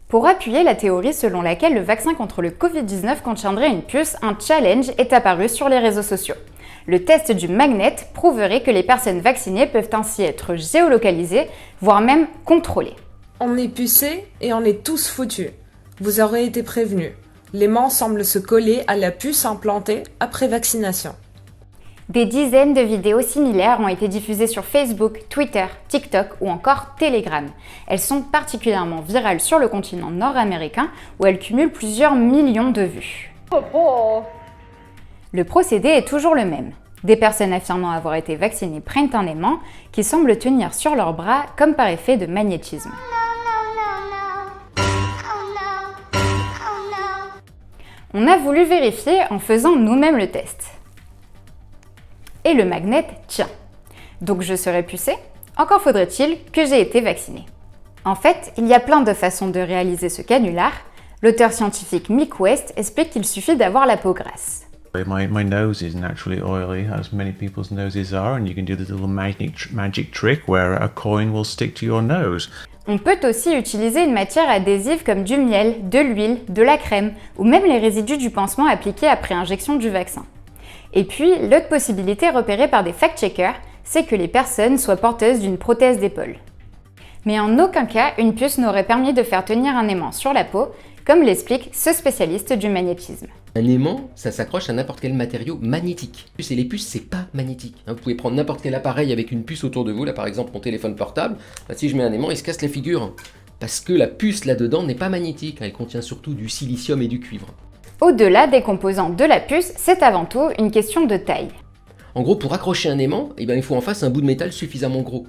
Pour appuyer la théorie selon laquelle le vaccin contre le Covid-19 contiendrait une puce, un challenge est apparu sur les réseaux sociaux. Le test du magnet prouverait que les personnes vaccinées peuvent ainsi être géolocalisées, voire même contrôlées. On est pucés et on est tous foutus. Vous aurez été prévenus. L'aimant semble se coller à la puce implantée après vaccination. Des dizaines de vidéos similaires ont été diffusées sur Facebook, Twitter, TikTok ou encore Telegram. Elles sont particulièrement virales sur le continent nord-américain où elles cumulent plusieurs millions de vues. Le procédé est toujours le même. Des personnes affirmant avoir été vaccinées prennent un aimant qui semble tenir sur leurs bras comme par effet de magnétisme. On a voulu vérifier en faisant nous-mêmes le test. Et le magnet tient. Donc je serai pucée? Encore faudrait-il que j'ai été vaccinée. En fait, il y a plein de façons de réaliser ce canular. L'auteur scientifique Mick West explique qu'il suffit d'avoir la peau grasse. My nose is naturally oily, as many people's noses are, and you can do the little magic trick where a coin will stick to your nose. On peut aussi utiliser une matière adhésive comme du miel, de l'huile, de la crème, ou même les résidus du pansement appliqués après injection du vaccin. Et puis, l'autre possibilité repérée par des fact-checkers, c'est que les personnes soient porteuses d'une prothèse d'épaule. Mais en aucun cas, une puce n'aurait permis de faire tenir un aimant sur la peau, comme l'explique ce spécialiste du magnétisme. Un aimant, ça s'accroche à n'importe quel matériau magnétique. Et les puces, c'est pas magnétique. Vous pouvez prendre n'importe quel appareil avec une puce autour de vous, là par exemple mon téléphone portable, si je mets un aimant, il se casse la figure. Parce que la puce là-dedans n'est pas magnétique, elle contient surtout du silicium et du cuivre. Au-delà des composants de la puce, c'est avant tout une question de taille. En gros, pour accrocher un aimant, il faut en face un bout de métal suffisamment gros.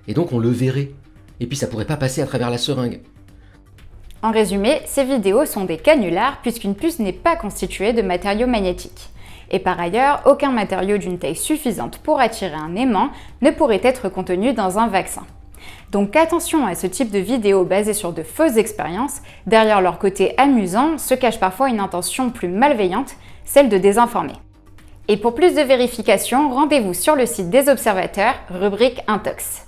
Et donc on le verrait. Et puis ça pourrait pas passer à travers la seringue. En résumé, ces vidéos sont des canulars puisqu'une puce n'est pas constituée de matériaux magnétiques. Et par ailleurs, aucun matériau d'une taille suffisante pour attirer un aimant ne pourrait être contenu dans un vaccin. Donc attention à ce type de vidéos basées sur de fausses expériences, derrière leur côté amusant se cache parfois une intention plus malveillante, celle de désinformer. Et pour plus de vérifications, rendez-vous sur le site des observateurs, rubrique Intox.